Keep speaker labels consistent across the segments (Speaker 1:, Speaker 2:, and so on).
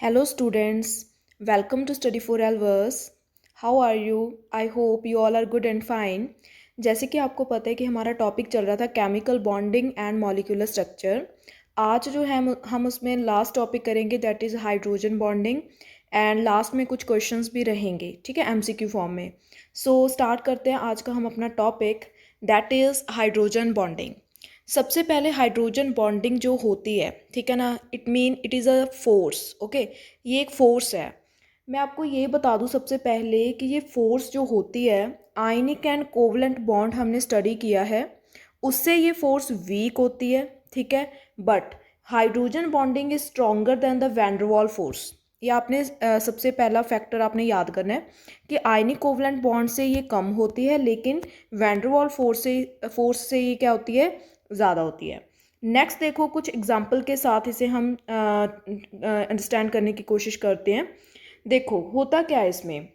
Speaker 1: Hello students, welcome to Study for Elvers. How are you? I hope you all are good and fine. जैसे कि आपको पता है कि हमारा टॉपिक चल रहा था chemical bonding and molecular structure. आज जो है हम उसमें लास्ट टॉपिक करेंगे that is hydrogen bonding and last में कुछ क्वेश्चंस भी रहेंगे, ठीक है, एमसीक्यू फॉर्म में। सो स्टार्ट करते हैं आज का हम अपना topic that is hydrogen bonding. सबसे पहले हाइड्रोजन बॉन्डिंग जो होती है, ठीक है ना, it is a force. Okay, ये एक फोर्स है। मैं आपको ये बता दूं सबसे पहले कि ये फोर्स जो होती है, आयनिक एंड कोवलेंट बॉन्ड हमने स्टडी किया है, उससे ये फोर्स वीक होती है, ठीक है। But hydrogen bonding is stronger than the van der Waals force. ये आपने सबसे पहला फैक्टर आपने याद करना है कि आयनिक कोवलेंट बॉन्ड से ये कम होती है, लेकिन वैन डर वाल फोर्स से ये क्या होती है, ज़्यादा होती है। नेक्स्ट देखो, कुछ एग्जाम्पल के साथ इसे हम अंडरस्टैंड करने की कोशिश करते हैं। देखो होता क्या है इसमें,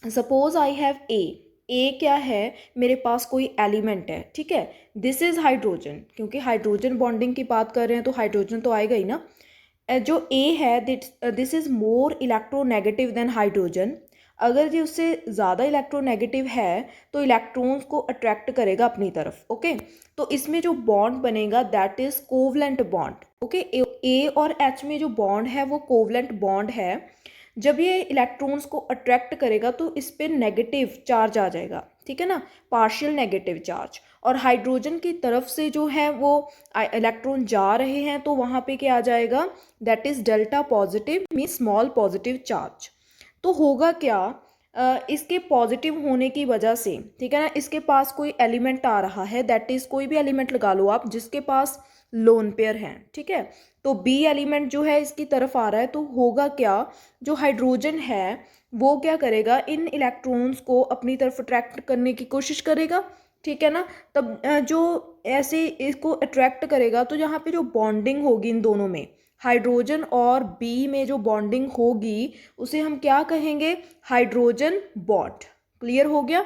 Speaker 1: सपोज आई हैव ए क्या है, मेरे पास कोई एलिमेंट है, ठीक है। दिस इज हाइड्रोजन, क्योंकि हाइड्रोजन बॉन्डिंग की बात कर रहे हैं तो हाइड्रोजन तो आएगा ही ना। जो ए है this is more electronegative then hydrogen. अगर ये उससे ज़्यादा इलेक्ट्रोनेगेटिव है तो इलेक्ट्रॉन्स को अट्रैक्ट करेगा अपनी तरफ। ओके, तो इसमें जो बॉन्ड बनेगा that is covalent bond. Okay, A और एच में जो बॉन्ड है वो कोवलेंट बॉन्ड है। जब ये इलेक्ट्रॉन्स को अट्रैक्ट करेगा तो इस पर नेगेटिव चार्ज आ जाएगा, ठीक है ना, पार्शियल नेगेटिव चार्ज। और हाइड्रोजन की तरफ से जो है वो इलेक्ट्रॉन जा रहे हैं तो वहाँ पे क्या आ जाएगा, that is delta positive mean small positive charge. तो होगा क्या, इसके पॉजिटिव होने की वजह से, ठीक है ना, इसके पास कोई एलिमेंट आ रहा है, दैट इज कोई भी एलिमेंट लगा लो आप जिसके पास लोन पेयर हैं, ठीक है। तो बी एलिमेंट जो है इसकी तरफ आ रहा है, तो होगा क्या, जो हाइड्रोजन है वो क्या करेगा, इन इलेक्ट्रॉन्स को अपनी तरफ अट्रैक्ट करने की कोशिश करेगा, ठीक है ना। तब जो ऐसे इसको अट्रैक्ट करेगा तो यहाँ पे जो बॉन्डिंग होगी इन दोनों में, हाइड्रोजन और बी में जो बॉन्डिंग होगी उसे हम क्या कहेंगे, हाइड्रोजन बॉन्ड। क्लियर हो गया।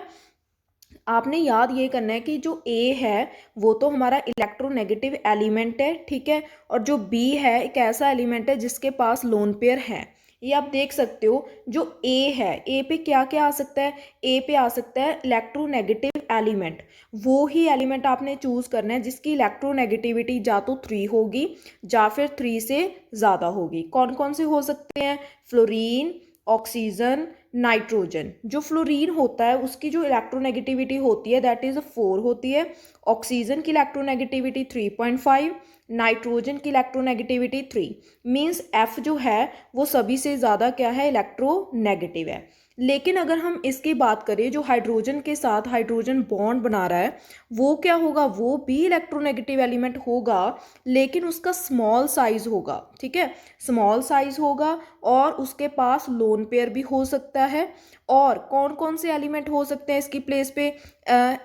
Speaker 1: आपने याद ये करना है कि जो ए है वो तो हमारा इलेक्ट्रोनेगेटिव एलिमेंट है, ठीक है, और जो बी है एक ऐसा एलिमेंट है जिसके पास लोन पेयर है। ये आप देख सकते हो, जो ए है, ए पे क्या क्या आ सकता है, ए पे आ सकता है इलेक्ट्रोनेगेटिव एलिमेंट। वो ही एलिमेंट आपने चूज करना है जिसकी इलेक्ट्रोनेगेटिविटी या तो 3 होगी या फिर 3 से ज़्यादा होगी। कौन कौन से हो सकते हैं, फ्लोरीन, ऑक्सीजन, नाइट्रोजन। जो फ्लोरीन होता है उसकी जो इलेक्ट्रोनेगेटिविटी होती है दैट इज 4 होती है, ऑक्सीजन की इलेक्ट्रोनेगेटिविटी 3.5, नाइट्रोजन की इलेक्ट्रोनेगेटिविटी 3। मीन्स एफ जो है वो सभी से ज़्यादा क्या है, इलेक्ट्रोनेगेटिव है। लेकिन अगर हम इसकी बात करें, जो हाइड्रोजन के साथ हाइड्रोजन बॉन्ड बना रहा है वो क्या होगा, वो भी इलेक्ट्रोनेगेटिव एलिमेंट होगा, लेकिन उसका स्मॉल साइज होगा, ठीक है, स्मॉल साइज होगा, और उसके पास लोन पेयर भी हो सकता है। और कौन कौन से एलिमेंट हो सकते हैं इसकी प्लेस पे,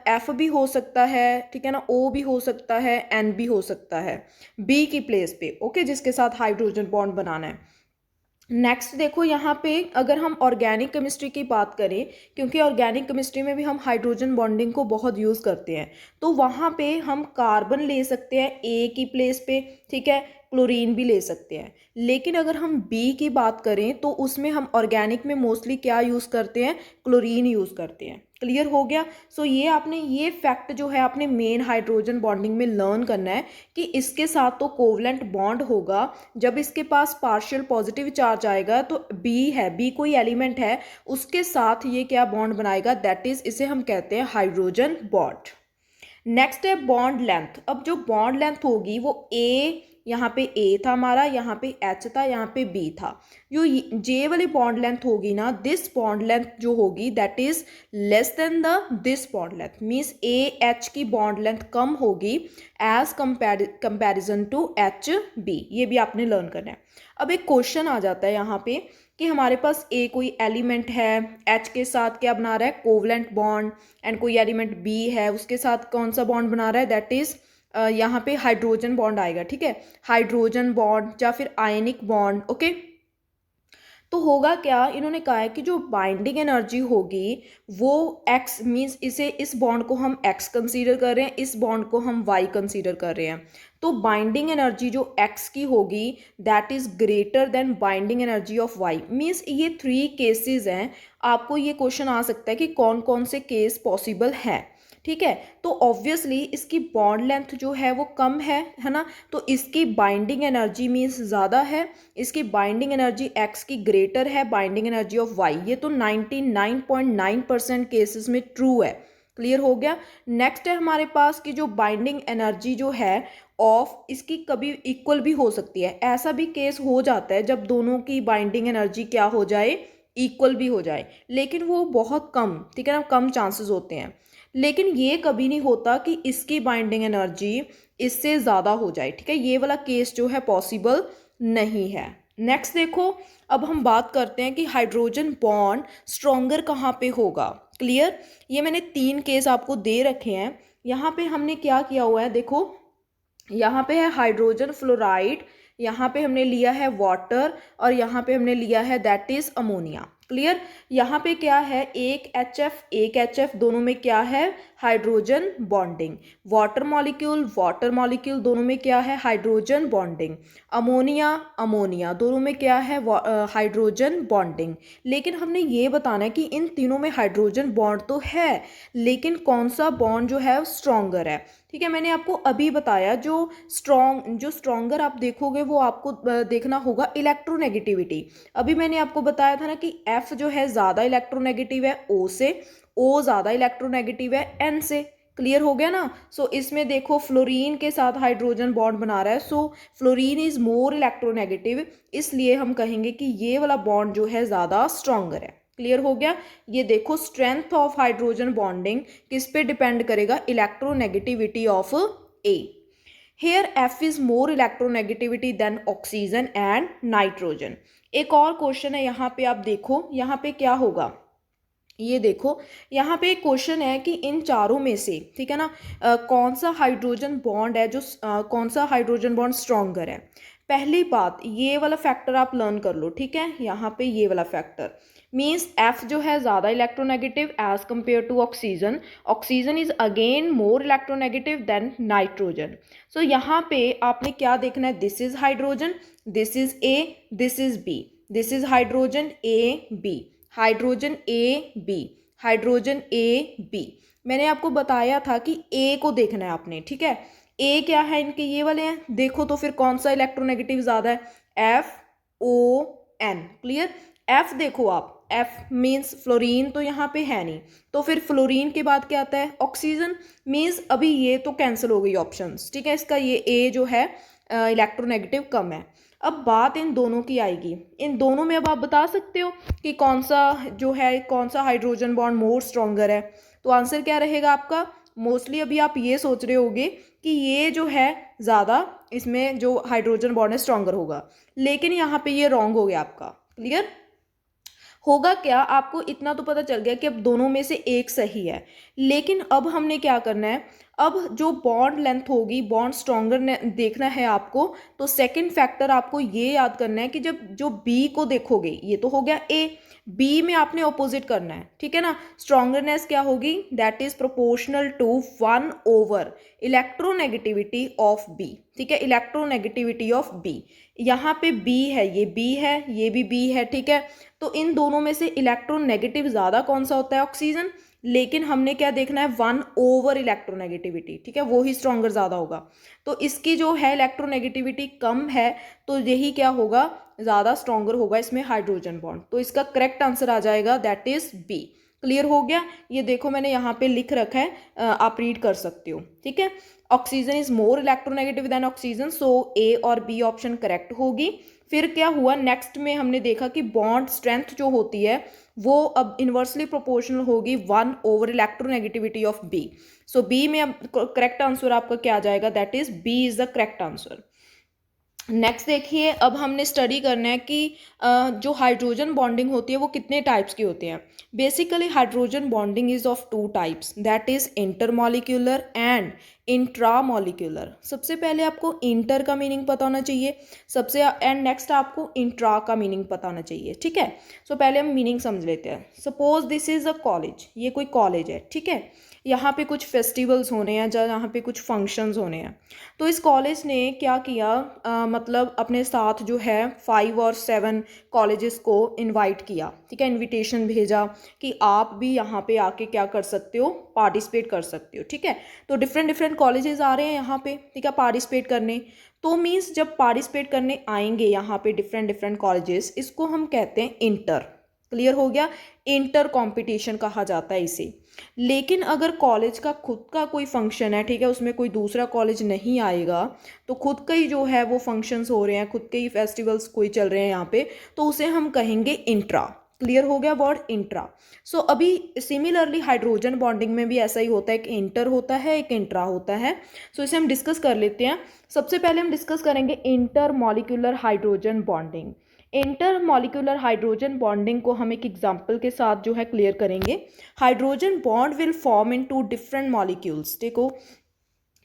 Speaker 1: एफ भी हो सकता है, ठीक है ना, ओ भी हो सकता है, एन भी हो सकता है बी की प्लेस पे। ओके, जिसके साथ हाइड्रोजन बॉन्ड बनाना है। नेक्स्ट देखो यहाँ पे, अगर हम ऑर्गेनिक केमिस्ट्री की बात करें, क्योंकि ऑर्गेनिक केमिस्ट्री में भी हम हाइड्रोजन बॉन्डिंग को बहुत यूज़ करते हैं, तो वहाँ पे हम कार्बन ले सकते हैं ए की प्लेस पे, ठीक है, क्लोरीन भी ले सकते हैं। लेकिन अगर हम बी की बात करें तो उसमें हम ऑर्गेनिक में मोस्टली क्या यूज़ करते हैं, क्लोरीन यूज़ करते हैं। क्लियर हो गया। सो ये आपने ये फैक्ट जो है आपने मेन हाइड्रोजन बॉन्डिंग में लर्न करना है कि इसके साथ तो कोवलेंट बॉन्ड होगा, जब इसके पास पार्शियल पॉजिटिव चार्ज आएगा तो बी है, बी कोई एलिमेंट है, उसके साथ ये क्या बॉन्ड बनाएगा, दैट इज इसे हम कहते हैं हाइड्रोजन बॉन्ड। नेक्स्ट है बॉन्ड लेंथ। अब जो बॉन्ड लेंथ होगी वो ए, यहाँ पे ए था हमारा, यहाँ पे एच था, यहाँ पे बी था। जो जे वाली बॉन्ड लेंथ होगी ना, दिस बॉन्ड लेंथ जो होगी that is less than the this bond length. Means A H की बॉन्ड लेंथ कम होगी as comparison to H B. ये भी आपने लर्न करना है। अब एक क्वेश्चन आ जाता है यहाँ पे कि हमारे पास ए कोई एलिमेंट है, एच के साथ क्या बना रहा है, कोवलेंट बॉन्ड, एंड कोई एलिमेंट बी है उसके साथ कौन सा बॉन्ड बना रहा है, दैट इज यहाँ पे हाइड्रोजन बॉन्ड आएगा, ठीक है, हाइड्रोजन बॉन्ड या फिर आयनिक बॉन्ड। ओके, तो होगा क्या, इन्होंने कहा है कि जो बाइंडिंग एनर्जी होगी वो एक्स मीन्स इसे, इस बॉन्ड को हम एक्स कंसीडर कर रहे हैं, इस बॉन्ड को हम वाई कंसीडर कर रहे हैं। तो बाइंडिंग एनर्जी जो एक्स की होगी that is greater than binding energy of Y. मीन्स ये 3 केसेस हैं। आपको ये क्वेश्चन आ सकता है कि कौन कौन से केस पॉसिबल हैं, ठीक है। तो ऑब्वियसली इसकी बॉन्ड लेंथ जो है वो कम है ना, तो इसकी बाइंडिंग एनर्जी मीन्स ज़्यादा है, इसकी बाइंडिंग एनर्जी एक्स की ग्रेटर है बाइंडिंग एनर्जी ऑफ वाई। ये तो 99.9% केसेस में ट्रू है। क्लियर हो गया। नेक्स्ट है हमारे पास कि जो बाइंडिंग एनर्जी जो है ऑफ इसकी कभी इक्वल भी हो सकती है। ऐसा भी केस हो जाता है जब दोनों की बाइंडिंग एनर्जी क्या हो जाए, इक्वल भी हो जाए, लेकिन वो बहुत कम, ठीक है ना, कम चांसेस होते हैं। लेकिन ये कभी नहीं होता कि इसकी बाइंडिंग एनर्जी इससे ज़्यादा हो जाए, ठीक है। ये वाला केस जो है पॉसिबल नहीं है। नेक्स्ट देखो, अब हम बात करते हैं कि हाइड्रोजन बॉन्ड स्ट्रॉन्गर कहाँ पे होगा। क्लियर। ये मैंने 3 केस आपको दे रखे हैं। यहाँ पे हमने क्या किया हुआ है, देखो यहाँ पे है हाइड्रोजन फ्लोराइड, यहाँ पे हमने लिया है वाटर, और यहाँ पे हमने लिया है दैट इज अमोनिया। क्लियर। यहाँ पे क्या है, एक HF दोनों में क्या है, हाइड्रोजन बॉन्डिंग। वाटर मॉलिक्यूल दोनों में क्या है, हाइड्रोजन बॉन्डिंग। अमोनिया दोनों में क्या है, हाइड्रोजन बॉन्डिंग। लेकिन हमने ये बताना है कि इन तीनों में हाइड्रोजन बॉन्ड तो है, लेकिन कौन सा बॉन्ड जो है स्ट्रॉन्गर है, ठीक है। मैंने आपको अभी बताया जो स्ट्रॉन्गर आप देखोगे वो आपको देखना होगा इलेक्ट्रोनेगेटिविटी। अभी मैंने आपको बताया था ना कि F जो है ज़्यादा इलेक्ट्रोनेगेटिव है O से, O ज़्यादा इलेक्ट्रोनेगेटिव है N से। क्लियर हो गया ना। सो इसमें देखो फ्लोरीन के साथ हाइड्रोजन बॉन्ड बना रहा है, सो फ्लोरीन इज मोर इलेक्ट्रोनेगेटिव, इसलिए हम कहेंगे कि ये वाला बॉन्ड जो है ज़्यादा स्ट्रॉन्गर है। क्लियर हो गया। ये देखो स्ट्रेंथ ऑफ हाइड्रोजन बॉन्डिंग किस पे डिपेंड करेगा, electronegativity of A. Here F is more electronegativity than oxygen and nitrogen. एक और क्वेश्चन है यहाँ पे, आप देखो यहाँ पे क्या होगा, ये देखो यहाँ पे एक क्वेश्चन है कि इन चारों में से, ठीक है ना, कौन सा हाइड्रोजन बॉन्ड है जो कौन सा हाइड्रोजन बॉन्ड स्ट्रॉन्गर है। पहली बात, ये वाला फैक्टर आप लर्न कर लो, ठीक है। यहाँ पे ये वाला फैक्टर मीन्स F जो है ज़्यादा electronegative as compare to oxygen. Oxygen is again more electronegative than nitrogen. So यहाँ पे आपने क्या देखना है, this is hydrogen, this is A, this is B, this is hydrogen AB, hydrogen AB, hydrogen AB। मैंने आपको बताया था कि A को देखना है आपने, ठीक है। A क्या है, इनके ये वाले हैं। देखो तो फिर कौन सा इलेक्ट्रोनेगेटिव ज़्यादा है, FON। क्लियर। F देखो आप, F मीन्स फ्लोरीन तो यहाँ पे है नहीं, तो फिर फ्लोरीन के बाद क्या आता है, ऑक्सीजन। मीन्स अभी ये तो कैंसिल हो गई ऑप्शंस, ठीक है। इसका ये A जो है इलेक्ट्रोनेगेटिव कम है। अब बात इन दोनों की आएगी, इन दोनों में अब आप बता सकते हो कि कौन सा जो है, कौन सा हाइड्रोजन बॉन्ड मोर स्ट्रॉन्गर है। तो आंसर क्या रहेगा आपका, मोस्टली अभी आप ये सोच रहे होगे कि ये जो है ज़्यादा, इसमें जो हाइड्रोजन बॉन्ड है स्ट्रॉन्गर होगा, लेकिन यहाँ पे ये रॉन्ग हो गया आपका। क्लियर। होगा क्या, आपको इतना तो पता चल गया कि अब दोनों में से एक सही है, लेकिन अब हमने क्या करना है, अब जो बॉन्ड लेंथ होगी, बॉन्ड स्ट्रॉन्गर देखना है आपको। तो सेकंड फैक्टर आपको ये याद करना है कि जब जो बी को देखोगे, ये तो हो गया ए, बी में आपने ऑपोजिट करना है, ठीक है ना। स्ट्रॉन्गरनेस क्या होगी, that is proportional to 1 over electronegativity of B, ठीक है, इलेक्ट्रोनेगेटिविटी ऑफ बी। यहाँ पे बी है, ये बी है, ये भी बी है, ठीक है। तो इन दोनों में से इलेक्ट्रोनेगेटिव ज़्यादा कौन सा होता है, ऑक्सीजन। लेकिन हमने क्या देखना है, 1 ओवर इलेक्ट्रोनेगेटिविटी, ठीक है, वो ही स्ट्रॉन्गर ज़्यादा होगा। तो इसकी जो है इलेक्ट्रोनेगेटिविटी कम है, तो यही क्या होगा, ज़्यादा स्ट्रॉन्गर होगा इसमें हाइड्रोजन बॉन्ड। तो इसका करेक्ट आंसर आ जाएगा दैट इज बी। क्लियर हो गया। ये देखो मैंने यहाँ पे लिख रखा है, आप रीड कर सकते हो, ठीक है। Oxygen is more electronegative than oxygen, so A और बी ऑप्शन करेक्ट होगी। फिर क्या हुआ, नेक्स्ट में हमने देखा कि बॉन्ड स्ट्रेंथ जो होती है वो अब इन्वर्सली प्रोपोर्शनल होगी 1 over electronegativity of B. So B में अब करेक्ट आंसर आपका क्या आ जाएगा, that is B is the correct answer. Next देखिए, अब हमने स्टडी करना है कि जो हाइड्रोजन बॉन्डिंग होती है वो कितने टाइप्स की होती हैं। Basically hydrogen bonding is of 2 types, that is intermolecular and intramolecular, सबसे पहले आपको इंटर का मीनिंग पता होना चाहिए सबसे, एंड नेक्स्ट आपको इंट्रा का मीनिंग पता होना चाहिए, ठीक है। सो पहले हम मीनिंग समझ लेते हैं। Suppose this is a college, ये कोई कॉलेज है, ठीक है। यहाँ पे कुछ फेस्टिवल्स होने हैं, जहाँ पे कुछ फंक्शंस होने हैं। तो इस कॉलेज ने क्या किया, मतलब अपने साथ जो है 5 और 7 कॉलेजेस को इनवाइट किया, ठीक है, इनविटेशन भेजा कि आप भी यहाँ पे आके क्या कर सकते हो, पार्टिसिपेट कर सकते हो, ठीक है। तो डिफरेंट डिफरेंट कॉलेजेस आ रहे हैं यहाँ पे, ठीक है, पार्टिसिपेट करने। तो मीन्स जब पार्टिसिपेट करने आएंगे यहाँ पे डिफरेंट डिफरेंट कॉलेजेस, इसको हम कहते हैं इंटर। क्लियर हो गया, इंटर कंपटीशन कहा जाता है इसे। लेकिन अगर कॉलेज का खुद का कोई फंक्शन है, ठीक है, उसमें कोई दूसरा कॉलेज नहीं आएगा, तो खुद का ही जो है वो फंक्शंस हो रहे हैं, खुद के ही फेस्टिवल्स कोई चल रहे हैं यहाँ पे, तो उसे हम कहेंगे इंट्रा। क्लियर हो गया वर्ड इंट्रा। सो अभी सिमिलरली हाइड्रोजन बॉन्डिंग में भी ऐसा ही होता है, एक इंटर होता है, एक इंट्रा होता है। सो इसे हम डिस्कस कर लेते हैं। सबसे पहले हम डिस्कस करेंगे inter molecular hydrogen bonding. Inter molecular hydrogen bonding को हम एक एग्जांपल के साथ जो है क्लियर करेंगे। Hydrogen bond will form in two different molecules. देखो,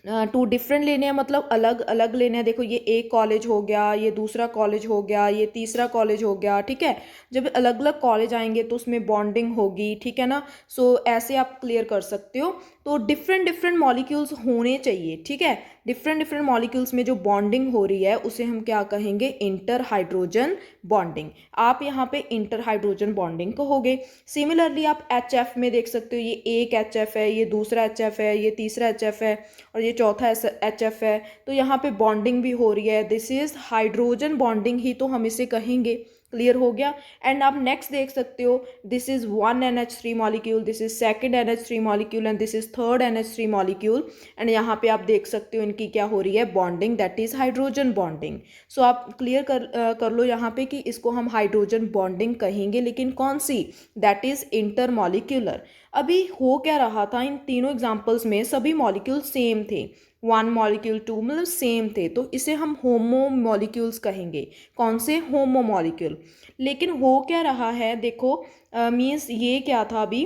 Speaker 1: टू डिफरेंट लेने हैं मतलब अलग अलग लेने हैं। देखो, ये एक कॉलेज हो गया, ये दूसरा कॉलेज हो गया, ये तीसरा कॉलेज हो गया, ठीक है। जब अलग अलग कॉलेज आएंगे तो उसमें बॉन्डिंग होगी, ठीक है ना। सो ऐसे आप क्लियर कर सकते हो। तो डिफरेंट डिफरेंट मॉलिक्यूल्स होने चाहिए, ठीक है। डिफरेंट डिफरेंट मॉलिक्यूल्स में जो बॉन्डिंग हो रही है उसे हम क्या कहेंगे, इंटर हाइड्रोजन बॉन्डिंग। आप यहाँ पे इंटर हाइड्रोजन बॉन्डिंग कहोगे। सिमिलरली आप HF में देख सकते हो, ये एक HF है, ये दूसरा HF है, ये तीसरा HF है, और ये चौथा HF है। तो यहाँ पे बॉन्डिंग भी हो रही है, दिस इज हाइड्रोजन बॉन्डिंग ही तो हम इसे कहेंगे। क्लियर हो गया। एंड आप नेक्स्ट देख सकते हो, this is 1 NH3 molecule, this is second NH3 molecule, and this is third NH3 molecule. And यहाँ पे आप देख सकते हो इनकी क्या हो रही है, bonding, that is hydrogen bonding. So आप क्लियर कर लो यहाँ पे कि इसको हम हाइड्रोजन बॉन्डिंग कहेंगे, लेकिन कौन सी, दैट इज इंटर मॉलिक्यूलर। अभी हो क्या रहा था, इन तीनों एग्जाम्पल्स में सभी मॉलिक्यूल सेम थे, 1 मॉलिक्यूल 2 मतलब सेम थे, तो इसे हम होमो मॉलिक्यूल्स कहेंगे। कौन से, होमो मॉलिक्यूल। लेकिन हो क्या रहा है, देखो मीन्स ये क्या था अभी,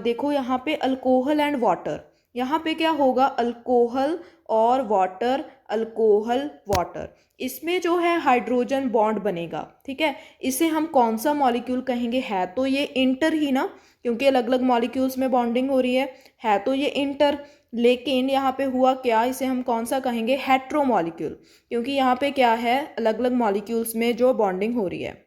Speaker 1: देखो यहाँ पे अल्कोहल एंड वाटर, यहाँ पे क्या होगा, अल्कोहल और वाटर, अल्कोहल वाटर, इसमें जो है हाइड्रोजन बॉन्ड बनेगा, ठीक है। इसे हम कौन सा मॉलिक्यूल कहेंगे, है तो ये इंटर ही ना, क्योंकि अलग अलग मॉलिक्यूल्स में बॉन्डिंग हो रही है तो ये इंटर। लेकिन यहाँ पे हुआ क्या, इसे हम कौन सा कहेंगे, हेट्रो मॉलिक्यूल, क्योंकि यहाँ पे क्या है, अलग अलग मॉलिक्यूल्स में जो बॉन्डिंग हो रही है।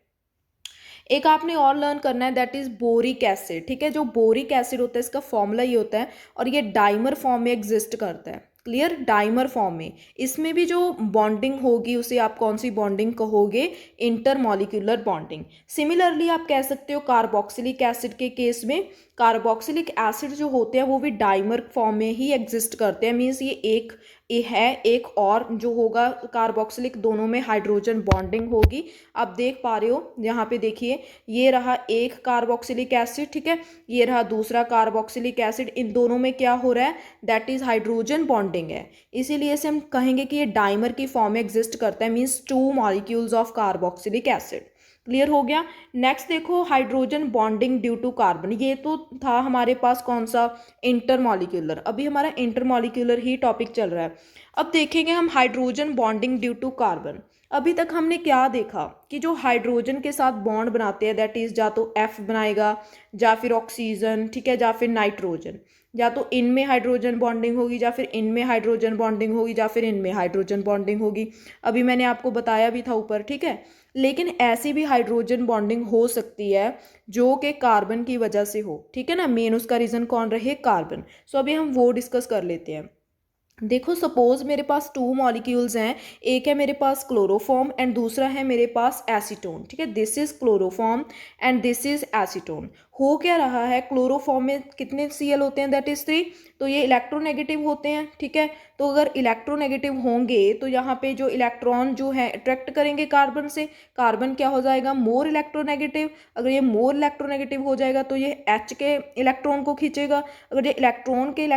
Speaker 1: एक आपने और लर्न करना है, दैट इज बोरिक एसिड, ठीक है। जो बोरिक एसिड होता है इसका फॉर्मूला ये होता है, और ये डाइमर फॉर्म में एग्जिस्ट करता है। क्लियर, डाइमर फॉर्म में, इसमें भी जो बॉन्डिंग होगी उसे आप कौन सी बॉन्डिंग कहोगे, इंटरमॉलिक्यूलर बॉन्डिंग। सिमिलरली आप कह सकते हो कार्बोक्सिलिक एसिड के केस में, कार्बोक्सिलिक एसिड जो होते हैं वो भी डाइमर फॉर्म में ही एग्जिस्ट करते हैं। मीन्स ये है एक और जो होगा कार्बोक्सिलिक, दोनों में हाइड्रोजन बॉन्डिंग होगी। आप देख पा रहे हो यहाँ पे, देखिए ये रहा एक कार्बोक्सिलिक एसिड, ठीक है, ये रहा दूसरा कार्बोक्सिलिक एसिड, इन दोनों में क्या हो रहा है, दैट इज हाइड्रोजन बॉन्डिंग है। इसीलिए से हम कहेंगे कि ये डाइमर की फॉर्म में एग्जिस्ट करता है, means 2 molecules of carboxylic acid. Clear हो गया। नेक्स्ट देखो, hydrogen bonding due to carbon, ये तो था हमारे पास कौन सा, इंटरमॉलिक्यूलर। अभी हमारा इंटरमॉलिक्यूलर ही टॉपिक चल रहा है। अब देखेंगे हम hydrogen bonding due to carbon. अभी तक हमने क्या देखा कि जो हाइड्रोजन के साथ बॉन्ड बनाते हैं, दैट इज या तो F बनाएगा, या फिर ऑक्सीजन, ठीक है, या फिर नाइट्रोजन, या तो इनमें हाइड्रोजन बॉन्डिंग होगी, या फिर इनमें हाइड्रोजन बॉन्डिंग होगी, या फिर इनमें हाइड्रोजन बॉन्डिंग होगी। अभी मैंने आपको बताया भी था ऊपर, ठीक है। लेकिन ऐसी भी हाइड्रोजन बॉन्डिंग हो सकती है जो कि कार्बन की वजह से हो, ठीक है ना, मेन उसका रीज़न कौन रहे, कार्बन। सो अभी हम वो डिस्कस कर लेते हैं। देखो, सपोज मेरे पास 2 मॉलिक्यूल्स हैं, एक है मेरे पास क्लोरोफॉर्म एंड दूसरा है मेरे पास एसीटोन, ठीक है। This is chloroform and this is acetone. हो क्या रहा है, क्लोरोफॉर्म में कितने Cl होते हैं, दैट इज 3, तो ये इलेक्ट्रोनेगेटिव होते हैं, ठीक है। तो अगर इलेक्ट्रोनेगेटिव होंगे तो यहाँ पे जो इलेक्ट्रॉन जो है अट्रैक्ट करेंगे कार्बन से, कार्बन क्या हो जाएगा, मोर इलेक्ट्रोनेगेटिव। अगर ये मोर इलेक्ट्रोनेगेटिव हो जाएगा तो ये H के इलेक्ट्रॉन को खींचेगा, अगर ये इलेक्ट्रॉन के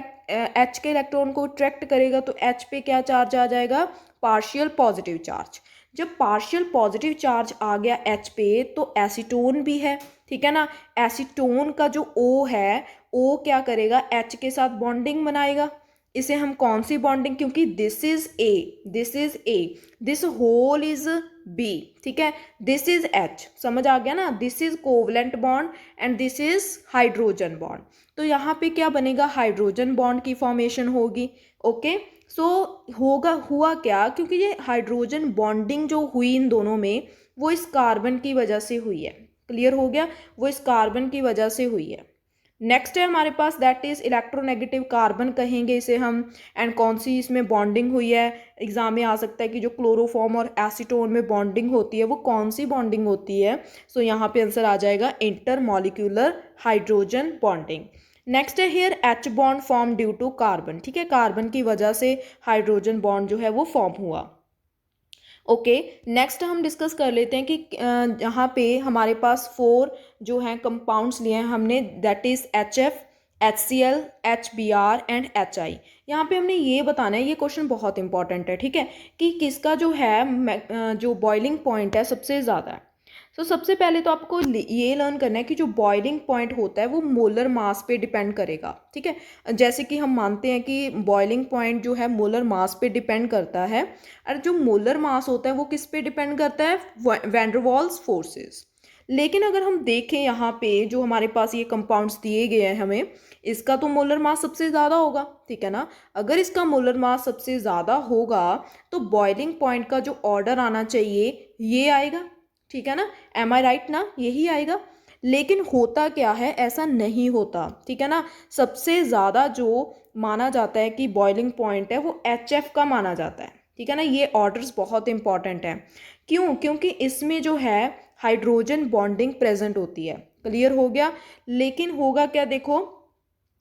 Speaker 1: H के इलेक्ट्रॉन को अट्रैक्ट करेगा तो H पे क्या चार्ज आ जाएगा, पार्शियल पॉजिटिव चार्ज। जब पार्शियल पॉजिटिव चार्ज आ गया H पे तो एसीटोन भी है, ठीक है ना। एसीटोन का जो O है, O क्या करेगा, H के साथ बॉन्डिंग बनाएगा, इसे हम कौन सी बॉन्डिंग, क्योंकि this is A, this whole is B, ठीक है, दिस इज एच, समझ आ गया ना, this is covalent bond and this is hydrogen bond. तो यहाँ पे क्या बनेगा, हाइड्रोजन बॉन्ड की फॉर्मेशन होगी। ओके, सो हुआ क्या, क्योंकि ये हाइड्रोजन बॉन्डिंग जो हुई इन दोनों में वो इस कार्बन की वजह से हुई है। क्लियर हो गया, वो इस कार्बन की वजह से हुई है। नेक्स्ट है हमारे पास दैट इज इलेक्ट्रोनेगेटिव कार्बन कहेंगे इसे हम। एंड कौन सी इसमें बॉन्डिंग हुई है, एग्जाम में आ सकता है कि जो क्लोरोफॉर्म और एसीटोन में बॉन्डिंग होती है वो कौन सी बॉन्डिंग होती है। सो यहाँ पे आंसर आ जाएगा इंटरमॉलिक्यूलर हाइड्रोजन बॉन्डिंग। नेक्स्ट है here H bond form due to carbon, ठीक है, कार्बन की वजह से हाइड्रोजन बॉन्ड जो है वो फॉर्म हुआ। ओके, नेक्स्ट हम डिस्कस कर लेते हैं कि यहाँ पे हमारे पास 4 जो हैं कंपाउंड्स लिए हैं हमने, that is HF, HCl, HBr and HI। यहाँ पे हमने ये बताना है, ये क्वेश्चन बहुत इंपॉर्टेंट है, ठीक है, कि किसका जो है जो बॉइलिंग पॉइंट है सबसे ज़्यादा है। तो सबसे पहले तो आपको ये लर्न करना है कि जो बॉइलिंग पॉइंट होता है वो मोलर मास पे डिपेंड करेगा, ठीक है। जैसे कि हम मानते हैं कि बॉइलिंग पॉइंट जो है मोलर मास पे डिपेंड करता है, और जो मोलर मास होता है वो किस पे डिपेंड करता है, वैन डर वाल्स फोर्सेस। लेकिन अगर हम देखें यहाँ पे जो हमारे पास ये कंपाउंड्स दिए गए हैं हमें, इसका तो मोलर मास सबसे ज़्यादा होगा, ठीक है ना। अगर इसका मोलर मास सबसे ज़्यादा होगा तो बॉइलिंग पॉइंट का जो ऑर्डर आना चाहिए ये आएगा, ठीक है ना, एम आई राइट ना, यही आएगा। लेकिन होता क्या है, ऐसा नहीं होता, ठीक है ना। सबसे ज़्यादा जो माना जाता है कि बॉइलिंग पॉइंट है वो HF का माना जाता है, ठीक है ना। ये ऑर्डर्स बहुत इंपॉर्टेंट हैं, क्यों, क्योंकि इसमें जो है हाइड्रोजन बॉन्डिंग प्रेजेंट होती है। क्लियर हो गया। लेकिन होगा क्या, देखो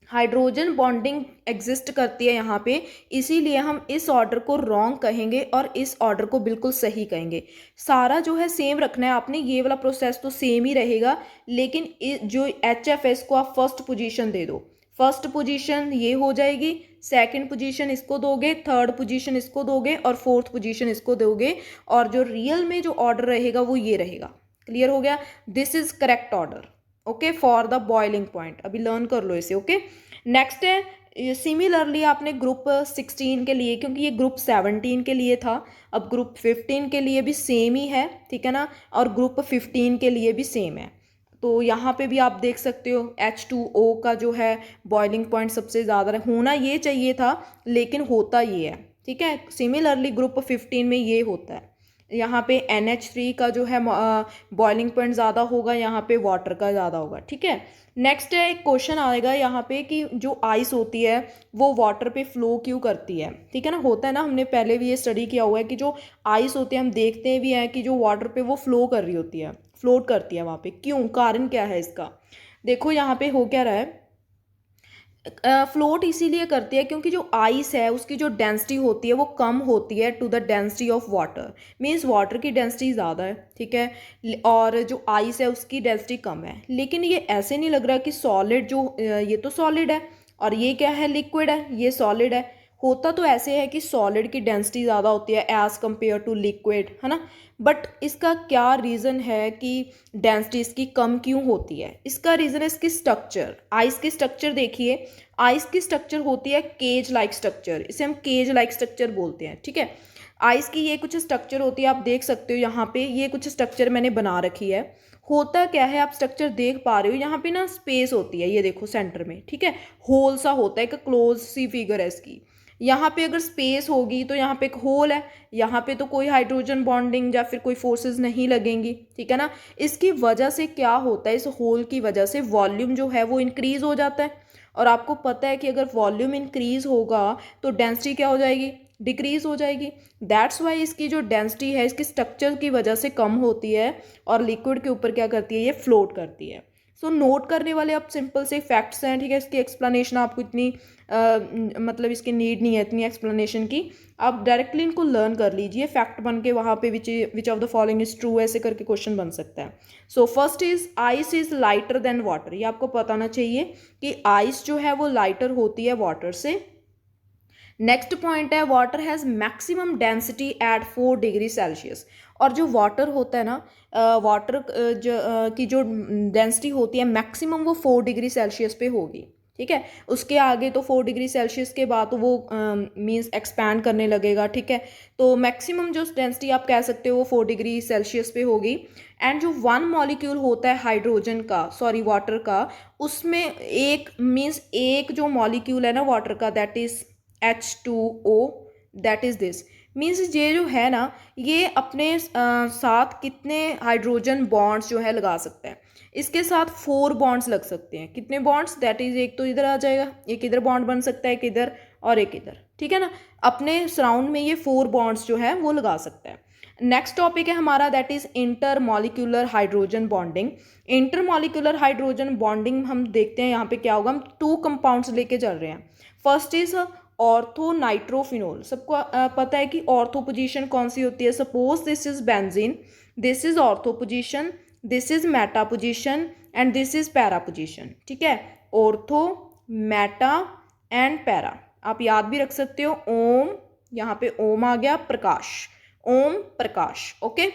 Speaker 1: हाइड्रोजन बॉन्डिंग एग्जिस्ट करती है यहाँ पे, इसीलिए हम इस ऑर्डर को रॉन्ग कहेंगे और इस ऑर्डर को बिल्कुल सही कहेंगे। सारा जो है सेम रखना है आपने, ये वाला प्रोसेस तो सेम ही रहेगा, लेकिन जो HFS को आप फर्स्ट पोजीशन दे दो, फर्स्ट पोजीशन ये हो जाएगी, सेकंड पोजीशन इसको दोगे, थर्ड पोजीशन इसको दोगे और फोर्थ पोजीशन इसको दोगे, और जो रियल में जो ऑर्डर रहेगा वो ये रहेगा। क्लियर हो गया, this is correct order, okay, for the boiling point. अभी लर्न कर लो इसे। ओके, नेक्स्ट है सिमिलरली आपने ग्रुप 16 के लिए, क्योंकि ये ग्रुप 17 के लिए था, अब ग्रुप 15 के लिए भी सेम ही है, ठीक है ना, और ग्रुप 15 के लिए भी सेम है। तो यहाँ पे भी आप देख सकते हो H2O का जो है बॉइलिंग पॉइंट सबसे ज़्यादा होना ये चाहिए था, लेकिन होता ये है, ठीक है। सिमिलरली ग्रुप 15 में ये होता है, यहाँ पे NH3 का जो है बॉइलिंग पॉइंट ज़्यादा होगा, यहाँ पे वाटर का ज़्यादा होगा, ठीक है। नेक्स्ट है एक क्वेश्चन आएगा यहाँ पे कि जो आइस होती है वो वाटर पे फ्लो क्यों करती है, ठीक है ना। होता है ना, हमने पहले भी ये स्टडी किया हुआ है कि जो आइस होती है हम देखते भी हैं कि जो वाटर पे वो फ्लो कर रही होती है, फ्लोट करती है वहाँ पे, क्यों, कारण क्या है इसका। देखो यहाँ पे हो क्या रहा है, फ्लोट इसीलिए करती है क्योंकि जो आइस है उसकी जो डेंसिटी होती है वो कम होती है to the density of water, means water की डेंसिटी ज़्यादा है, ठीक है, और जो आइस है उसकी डेंसिटी कम है। लेकिन ये ऐसे नहीं लग रहा कि सॉलिड जो ये तो सॉलिड है और ये क्या है, लिक्विड है, ये सॉलिड है। होता तो ऐसे है कि सॉलिड की डेंसिटी ज़्यादा होती है एज़ कम्पेयर टू लिक्विड, है ना। बट इसका क्या रीज़न है कि डेंसिटी इसकी कम क्यों होती है, इसका रीज़न है इसकी स्ट्रक्चर। आइस की स्ट्रक्चर देखिए, आइस की स्ट्रक्चर होती है केज लाइक स्ट्रक्चर, इसे हम केज लाइक स्ट्रक्चर बोलते हैं, ठीक है। आइस की ये कुछ स्ट्रक्चर होती है, आप देख सकते हो यहाँ पे ये कुछ स्ट्रक्चर मैंने बना रखी है। होता क्या है, आप स्ट्रक्चर देख पा रहे हो, यहाँ पे ना स्पेस होती है, ये देखो सेंटर में, ठीक है, होल सा होता है, एक क्लोज सी फिगर है इसकी। यहाँ पे अगर स्पेस होगी तो यहाँ पे एक होल है, यहाँ पे तो कोई हाइड्रोजन बॉन्डिंग या फिर कोई फोर्सेस नहीं लगेंगी, ठीक है ना। इसकी वजह से क्या होता है, इस होल की वजह से वॉल्यूम जो है वो इंक्रीज हो जाता है, और आपको पता है कि अगर वॉल्यूम इंक्रीज होगा तो डेंसिटी क्या हो जाएगी, डिक्रीज हो जाएगी। दैट्स वाई इसकी जो डेंसिटी है इसकी स्ट्रक्चर की वजह से कम होती है, और लिक्विड के ऊपर क्या करती है, ये फ्लोट करती है। सो नोट करने वाले अब सिंपल से फैक्ट्स हैं, ठीक है, इसकी एक्सप्लेनेशन आपको इतनी मतलब इसकी नीड नहीं है इतनी एक्सप्लेनेशन की, आप डायरेक्टली इनको लर्न कर लीजिए, फैक्ट बन के वहाँ पे विच of the following is true ऐसे करके क्वेश्चन बन सकता है। So first is ice is lighter than water, ये आपको पता होना चाहिए कि आइस जो है वो लाइटर होती है वाटर से। नेक्स्ट पॉइंट है water has maximum density at 4 degree Celsius, और जो वाटर होता है ना, वाटर की जो डेंसिटी होती है मैक्सिमम वो 4 डिग्री सेल्सियस पे होगी, ठीक है। उसके आगे तो 4 डिग्री सेल्सियस के बाद तो वो मीन्स एक्सपैंड करने लगेगा, ठीक है। तो मैक्सिमम जो डेंसिटी आप कह सकते हो वो 4 डिग्री सेल्सियस पे होगी। एंड जो वन मॉलिक्यूल होता है हाइड्रोजन का, सॉरी वाटर का, उसमें एक मीन्स एक जो मॉलिक्यूल है ना वाटर का, that is H2O, that is this means ये जो है ना, ये अपने साथ कितने हाइड्रोजन बॉन्ड्स जो है लगा सकते हैं। इसके साथ 4 बॉन्ड्स लग सकते हैं। कितने बॉन्ड्स, दैट इज एक तो इधर आ जाएगा, एक इधर बॉन्ड बन सकता है, एक इधर और एक इधर, ठीक है ना। अपने सराउंड में ये 4 बॉन्ड्स जो है वो लगा सकता है। नेक्स्ट टॉपिक है हमारा, that is inter molecular hydrogen bonding. Inter molecular hydrogen bonding हम देखते हैं यहाँ पे क्या होगा। हम 2 कंपाउंड्स लेके चल रहे हैं। First is ortho nitrophenol. सबको पता है कि ऑर्थो पोजीशन कौन सी होती है। Suppose this is benzene, this is ortho position, this is Meta position and this is para position, ठीक है। ऑर्थो, मेटा एंड पैरा, आप याद भी रख सकते हो। ओम, यहाँ पे ओम आ गया, प्रकाश, ओम प्रकाश, ओके।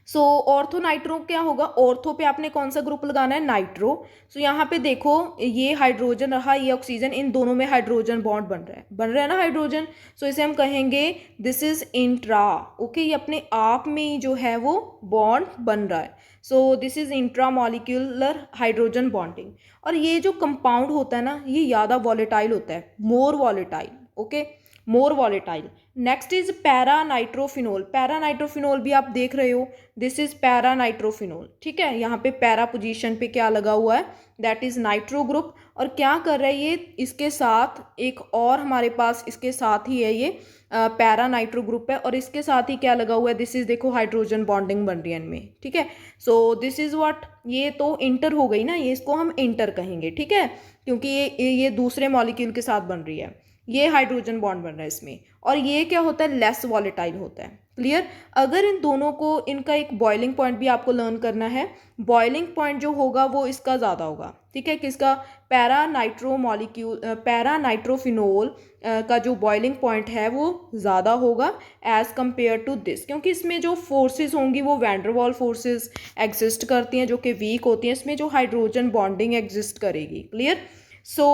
Speaker 1: सो ऑर्थो नाइट्रो क्या होगा, ऑर्थो पे आपने कौन सा ग्रुप लगाना है, नाइट्रो। सो यहाँ पे देखो ये हाइड्रोजन रहा, ये ऑक्सीजन, इन दोनों में हाइड्रोजन बॉन्ड बन रहा है ना हाइड्रोजन। सो इसे हम कहेंगे दिस इज इंट्रा, ओके। ये अपने आप में ही जो है वो बॉन्ड बन रहा है। So this is intra molecular hydrogen bonding. और ये जो कंपाउंड होता है ना, ये ज़्यादा वॉलेटाइल होता है, more volatile, okay, more volatile. Next is para nitrophenol. Para nitrophenol भी आप देख रहे हो, दिस इज पैरा नाइट्रोफिनोल, ठीक है। यहाँ पे पैरा पोजीशन पे क्या लगा हुआ है, दैट इज नाइट्रो ग्रुप। और क्या कर रहा है ये, इसके साथ एक और हमारे पास इसके साथ ही है, ये पैरा नाइट्रो ग्रुप है, और इसके साथ ही क्या लगा हुआ है, दिस इज देखो हाइड्रोजन बॉन्डिंग बन रही है इनमें, ठीक है। सो दिस इज व्हाट, ये तो इंटर हो गई ना, ये इसको हम इंटर कहेंगे, ठीक है, क्योंकि ये दूसरे मॉलिक्यूल के साथ बन रही है, ये हाइड्रोजन बॉन्ड बन रहा है इसमें। और ये क्या होता है, लेस वॉलेटाइल होता है, क्लियर। अगर इन दोनों को, इनका एक बॉइलिंग पॉइंट भी आपको लर्न करना है। बॉइलिंग पॉइंट जो होगा वो इसका ज़्यादा होगा, ठीक है, किसका, para nitro molecule, para nitrophenol का जो बॉइलिंग पॉइंट है वो ज़्यादा होगा एज़ कम्पेयर टू दिस, क्योंकि इसमें जो फोर्सेस होंगी वो वैंडरवॉल फोर्सेस एग्जिस्ट करती हैं जो कि वीक होती हैं, इसमें जो हाइड्रोजन बॉन्डिंग एग्जिस्ट करेगी, क्लियर। सो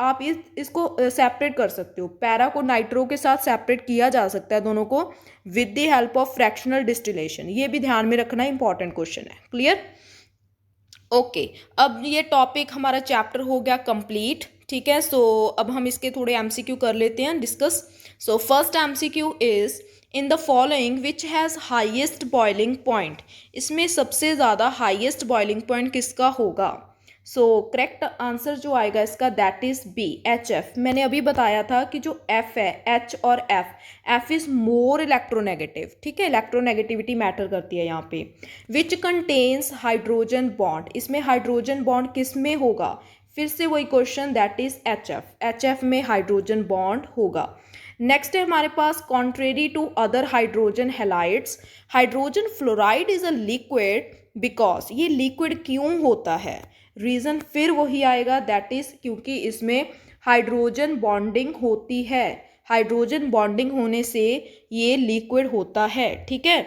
Speaker 1: आप इसको सेपरेट कर सकते हो, पैरा को नाइट्रो के साथ सेपरेट किया जा सकता है दोनों को with the help of fractional distillation. ये भी ध्यान में रखना इंपॉर्टेंट क्वेश्चन है, क्लियर, ओके। अब ये टॉपिक हमारा चैप्टर हो गया कंप्लीट, ठीक है। सो अब हम इसके थोड़े एमसीक्यू कर लेते हैं discuss. So first MCQ is in the following which has highest boiling point. इसमें सबसे ज़्यादा हाइएस्ट बॉइलिंग पॉइंट किसका होगा। सो करेक्ट आंसर जो आएगा इसका, दैट इज बी, HF। मैंने अभी बताया था कि जो F है, H और F इज मोर इलेक्ट्रोनेगेटिव, ठीक है, इलेक्ट्रोनेगेटिविटी मैटर करती है यहाँ पे। विच कंटेन्स हाइड्रोजन बॉन्ड, इसमें हाइड्रोजन बॉन्ड किस में होगा, फिर से वही क्वेश्चन, दैट इज HF में हाइड्रोजन बॉन्ड होगा। नेक्स्ट है हमारे पास, contrary to other hydrogen halides, hydrogen fluoride is a liquid because, ये लिक्विड क्यों होता है, रीज़न फिर वही आएगा, दैट इज क्योंकि इसमें हाइड्रोजन बॉन्डिंग होती है, हाइड्रोजन बॉन्डिंग होने से ये लिक्विड होता है, ठीक है।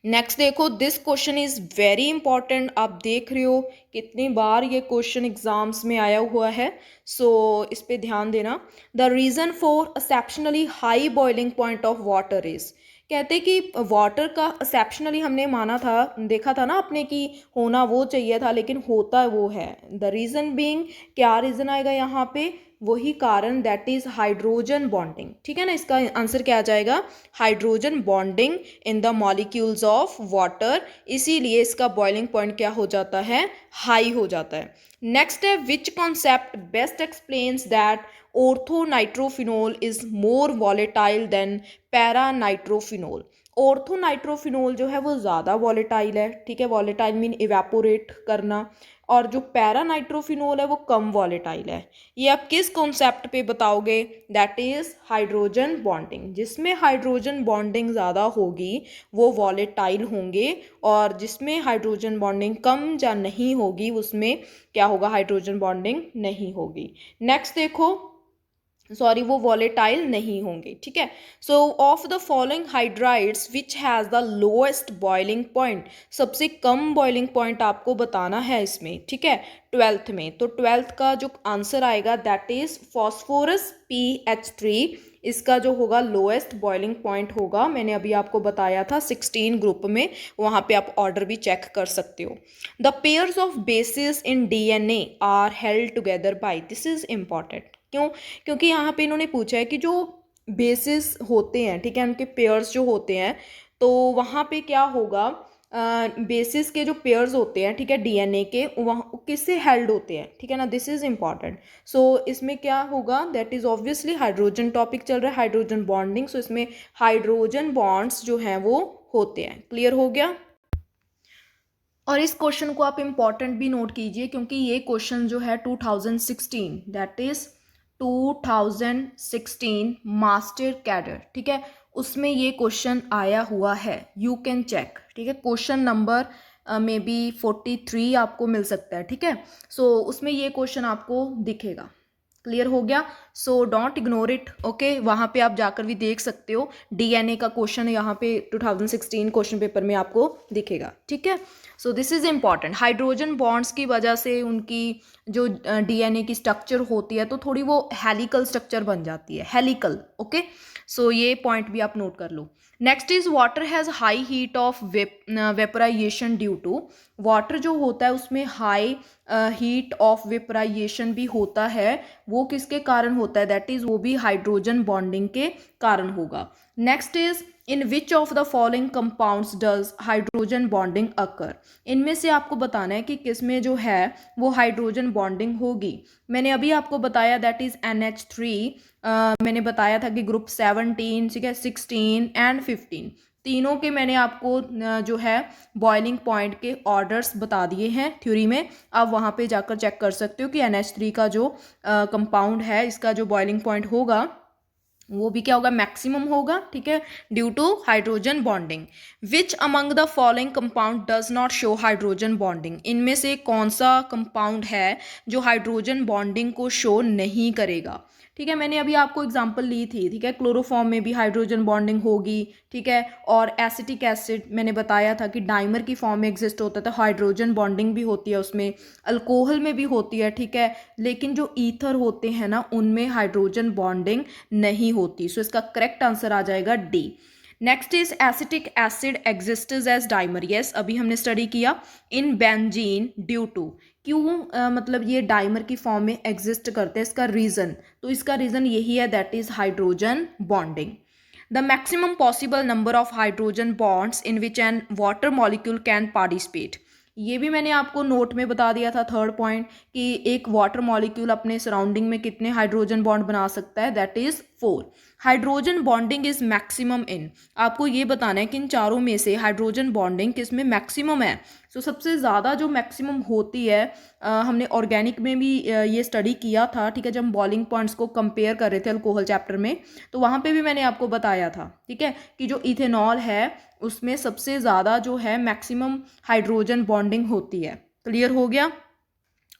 Speaker 1: नेक्स्ट देखो, this question is very important. आप देख रहे हो कितनी बार ये क्वेश्चन एग्जाम्स में आया हुआ है, सो इस पे ध्यान देना। The reason for exceptionally high boiling point of water is, कहते हैं कि वाटर का एक्सेप्शनली हमने माना था, देखा था ना आपने कि होना वो चाहिए था लेकिन होता वो है। द रीज़न बीइंग, क्या रीज़न आएगा यहाँ पे, वही कारण, दैट इज हाइड्रोजन बॉन्डिंग, ठीक है ना। इसका आंसर क्या आ जाएगा, hydrogen bonding in the molecules of water, इसीलिए इसका बॉइलिंग पॉइंट क्या हो जाता है, हाई हो जाता है। नेक्स्ट है, which concept best explains that ortho nitrophenol is more volatile than para nitrophenol. Ortho nitrophenol जो है वो ज़्यादा वॉलेटाइल है, ठीक है, वॉलेटाइल मीन इवेपोरेट करना, और जो पैरा नाइट्रोफिनोल है वो कम वॉलेटाइल है। ये आप किस कॉन्सेप्ट पे बताओगे, दैट इज हाइड्रोजन बॉन्डिंग, जिसमें हाइड्रोजन बॉन्डिंग ज़्यादा होगी वो वॉलेटाइल होंगे, और जिसमें हाइड्रोजन बॉन्डिंग कम या नहीं होगी उसमें क्या होगा, हाइड्रोजन बॉन्डिंग नहीं होगी। नेक्स्ट देखो, सॉरी वो वॉलेटाइल नहीं होंगे, ठीक है। सो of the following hydrides which has the lowest boiling point, सबसे कम बॉइलिंग पॉइंट आपको बताना है इसमें, ठीक है, 12th में। तो 12th का जो आंसर आएगा दैट इज फॉस्फोरस PH3, इसका जो होगा लोएस्ट बॉइलिंग पॉइंट होगा। मैंने अभी आपको बताया था 16 ग्रुप में, वहाँ पे आप ऑर्डर भी चेक कर सकते हो। The pairs of bases in DNA are held together by, this is important. क्यों? क्योंकि यहाँ पे इन्होंने पूछा है कि जो बेसिस होते हैं, ठीक है, उनके पेयर्स जो होते हैं, तो वहाँ पे क्या होगा, बेसिस के जो पेयर्स होते हैं, ठीक है, DNA के, वहाँ किससे हेल्ड होते हैं, ठीक है ना, दिस इज इम्पॉर्टेंट। सो इसमें क्या होगा, that is obviously hydrogen topic चल रहा है, हाइड्रोजन बॉन्डिंग, सो इसमें हाइड्रोजन बॉन्ड्स जो हैं वो होते हैं। क्लियर हो गया? और इस क्वेश्चन को आप इम्पॉर्टेंट भी नोट कीजिए, क्योंकि ये क्वेश्चन जो है 2016, दैट इज 2016 मास्टर कैडर, ठीक है, उसमें ये क्वेश्चन आया हुआ है, यू कैन चेक, ठीक है। क्वेश्चन नंबर मे बी 43 आपको मिल सकता है, ठीक है। सो उसमें ये क्वेश्चन आपको दिखेगा। क्लियर हो गया? So don't ignore it, okay. वहाँ पे आप जाकर भी देख सकते हो, DNA का क्वेश्चन यहाँ पे 2016 क्वेश्चन पेपर में आपको दिखेगा, ठीक है। So this is important. Hydrogen bonds की वजह से उनकी जो DNA की स्ट्रक्चर होती है, तो थोड़ी वो हेलिकल स्ट्रक्चर बन जाती है, हेलिकल, ओके। सो ये पॉइंट भी आप नोट कर लो। Next is water has high heat of vaporisation due to, water जो होता है उसमें हाई हीट ऑफ वेपराइजेशन भी होता है, वो किसके कारण होता है, दैट इज वो भी हाइड्रोजन बॉन्डिंग के कारण होगा। Next is in which of the following compounds does hydrogen bonding occur, इनमें से आपको बताना है कि किस में जो है वो हाइड्रोजन बॉन्डिंग होगी। मैंने अभी आपको बताया दैट इज NH3, मैंने बताया था कि ग्रुप 17, ठीक है, 16 एंड 15, तीनों के मैंने आपको जो है बॉइलिंग पॉइंट के ऑर्डर्स बता दिए हैं थ्योरी में। आप वहाँ पे जाकर चेक कर सकते हो कि NH3 का जो कंपाउंड है, इसका जो बॉइलिंग पॉइंट होगा वो भी क्या होगा, मैक्सिमम होगा, ठीक है, due to hydrogen bonding. Which among the following compound does not show hydrogen bonding, इनमें से कौन सा कंपाउंड है जो हाइड्रोजन बॉन्डिंग को शो नहीं करेगा, ठीक है। मैंने अभी आपको एग्जांपल ली थी, ठीक है, क्लोरोफॉर्म में भी हाइड्रोजन बॉन्डिंग होगी, ठीक है, और एसिटिक एसिड मैंने बताया था कि डाइमर की फॉर्म में एग्जिस्ट होता था, हाइड्रोजन बॉन्डिंग भी होती है उसमें, अल्कोहल में भी होती है, ठीक है, लेकिन जो ईथर होते हैं ना, उनमें हाइड्रोजन बॉन्डिंग नहीं होती। सो इसका करेक्ट आंसर आ जाएगा D। Next is acetic acid exists as dimer, yes अभी हमने स्टडी किया, इन बेंजीन ड्यू टू, क्यों मतलब ये डाइमर की फॉर्म में एग्जिस्ट करते हैं, इसका रीज़न, तो इसका रीज़न यही है, that is hydrogen bonding. The maximum possible number of hydrogen bonds in which N water molecule can participate, ये भी मैंने आपको नोट में बता दिया था, थर्ड पॉइंट, कि एक वाटर मॉलिक्यूल अपने सराउंडिंग में कितने हाइड्रोजन बॉन्ड बना सकता है, that is 4। Hydrogen bonding is maximum in, आपको ये बताना है कि इन चारों में से हाइड्रोजन बॉन्डिंग किस में मैक्सिमम है। सो सबसे ज़्यादा जो मैक्सिमम होती है, हमने ऑर्गेनिक में भी ये स्टडी किया था, ठीक है, जब हम बॉइलिंग पॉइंट्स को कंपेयर कर रहे थे अल्कोहल चैप्टर में, तो वहाँ पे भी मैंने आपको बताया था, ठीक है, कि जो इथेनॉल है उसमें सबसे ज़्यादा जो है मैक्सिमम हाइड्रोजन बॉन्डिंग होती है। क्लियर हो गया?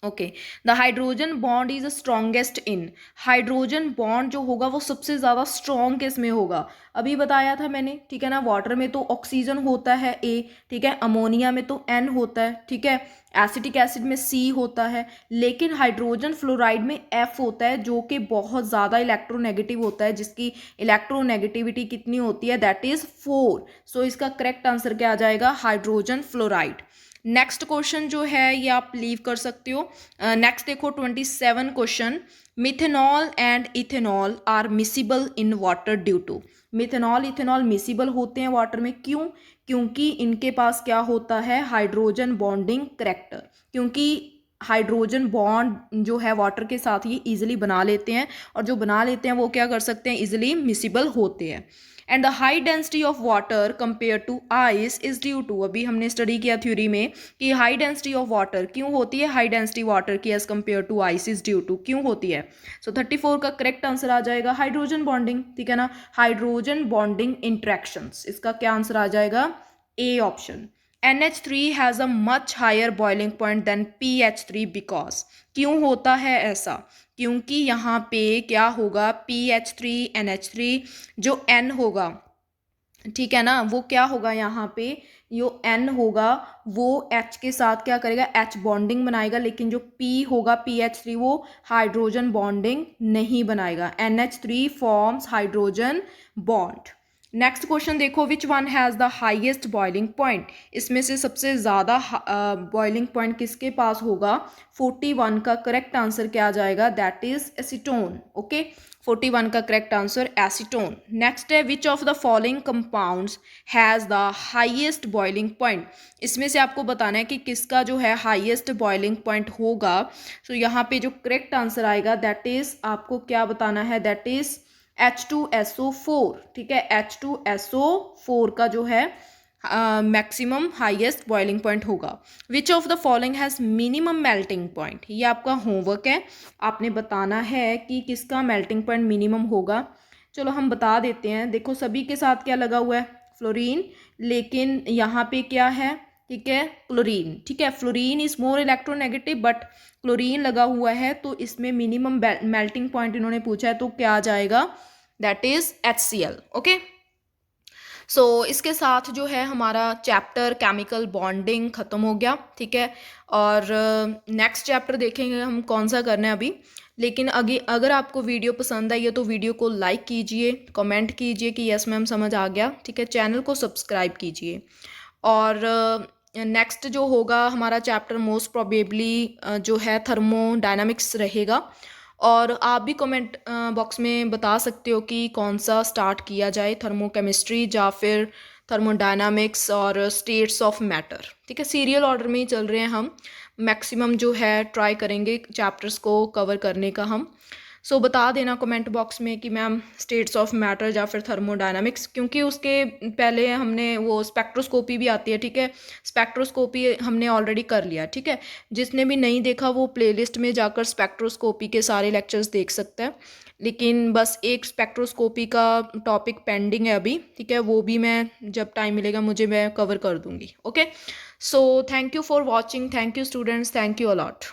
Speaker 1: Okay. The hydrogen bond is strongest in, hydrogen bond जो होगा वो सबसे ज़्यादा स्ट्रॉन्ग किस में होगा, अभी बताया था मैंने, ठीक है ना, वाटर में तो ऑक्सीजन होता है A, ठीक है, अमोनिया में तो N होता है, ठीक है, एसिटिक एसिड में C होता है, लेकिन हाइड्रोजन फ्लोराइड में F होता है, जो कि बहुत ज़्यादा इलेक्ट्रोनेगेटिव होता है, जिसकी इलेक्ट्रोनेगेटिविटी कितनी होती है, दैट इज़ 4। सो इसका करेक्ट आंसर क्या आ जाएगा, हाइड्रोजन फ्लोराइड। नेक्स्ट क्वेश्चन जो है ये आप लीव कर सकते हो। नेक्स्ट देखो 27 question, methanol and ethanol are miscible in water due to, methanol ethanol miscible होते हैं वाटर में, क्यों? क्योंकि इनके पास क्या होता है, हाइड्रोजन बॉन्डिंग करेक्टर, क्योंकि हाइड्रोजन बॉन्ड जो है वाटर के साथ ये इजीली बना लेते हैं, और जो बना लेते हैं वो क्या कर सकते हैं, इजीली मिसिबल होते हैं। And the high density of water compare to ice is due to, अभी हमने स्टडी किया थ्योरी में कि हाई डेंसिटी ऑफ वाटर क्यों होती है, हाई डेंसिटी वाटर की as compare to ice is due to, क्यों होती है। सो 34 का करेक्ट आंसर आ जाएगा हाइड्रोजन बॉन्डिंग, ठीक है ना, हाइड्रोजन बॉन्डिंग इंट्रैक्शंस, इसका क्या आंसर आ जाएगा, A option. NH3 has a much higher boiling point than PH3 because, क्यों होता है ऐसा, क्योंकि यहाँ पे क्या होगा, PH3NH3 जो N होगा, ठीक है ना, वो क्या होगा यहाँ पे, यो N होगा वो H के साथ क्या करेगा, H बॉन्डिंग बनाएगा, लेकिन जो P होगा PH3 वो हाइड्रोजन बॉन्डिंग नहीं बनाएगा। NH3 forms hydrogen bond. Next question देखो, which one has the highest boiling point, इसमें से सबसे ज़्यादा बॉइलिंग पॉइंट किसके पास होगा, 41 का करेक्ट आंसर क्या आ जाएगा, दैट इज एसीटोन। ओके, 41 का करेक्ट आंसर एसीटोन। नेक्स्ट है, विच of the following compounds has the highest boiling point, इसमें से आपको बताना है कि किसका जो है हाईएस्ट बॉइलिंग पॉइंट होगा। सो यहाँ पे जो करेक्ट आंसर आएगा दैट इज, आपको क्या बताना है, दैट इज H2SO4। ठीक है, H2SO4 का जो है मैक्सिमम हाईएस्ट बॉइलिंग पॉइंट होगा। विच of the following has minimum melting point, ये आपका होमवर्क है, आपने बताना है कि किसका मेल्टिंग पॉइंट मिनिमम होगा। चलो हम बता देते हैं, देखो सभी के साथ क्या लगा हुआ है, फ्लोरीन, लेकिन यहाँ पे क्या है, ठीक है, क्लोरीन। ठीक है, fluorine is more electronegative but chlorine लगा हुआ है, तो इसमें मिनिमम मेल्टिंग पॉइंट इन्होंने पूछा है, तो क्या आ जाएगा, दैट इज HCl। ओके, सो इसके साथ जो है हमारा चैप्टर केमिकल बॉन्डिंग ख़त्म हो गया। ठीक है, और नेक्स्ट चैप्टर देखेंगे हम कौन सा करना है अभी। लेकिन अगर आपको वीडियो पसंद आई है तो वीडियो को लाइक कीजिए, कमेंट कीजिए कि यस मैम समझ आ गया। ठीक है, चैनल को सब्सक्राइब कीजिए। और नेक्स्ट जो होगा हमारा चैप्टर मोस्ट प्रोबेबली जो है थर्मोडायनामिक्स रहेगा। और आप भी कमेंट बॉक्स में बता सकते हो कि कौन सा स्टार्ट किया जाए, थर्मोकेमिस्ट्री या फिर थर्मोडायनामिक्स और स्टेट्स ऑफ मैटर। ठीक है, सीरियल ऑर्डर में ही चल रहे हैं हम, मैक्सिमम जो है ट्राई करेंगे चैप्टर्स को कवर करने का हम। सो बता देना कमेंट बॉक्स में कि मैम स्टेट्स ऑफ मैटर या फिर थर्मोडायनामिक्स, क्योंकि उसके पहले हमने वो स्पेक्ट्रोस्कोपी भी आती है। ठीक है, स्पेक्ट्रोस्कोपी हमने ऑलरेडी कर लिया। ठीक है, जिसने भी नहीं देखा वो प्लेलिस्ट में जाकर स्पेक्ट्रोस्कोपी के सारे लेक्चर्स देख सकता है। लेकिन बस एक स्पेक्ट्रोस्कोपी का टॉपिक पेंडिंग है अभी। ठीक है, वो भी मैं जब टाइम मिलेगा मुझे, मैं कवर कर दूंगी। Okay, so thank you for watching, thank you students, thank you a lot.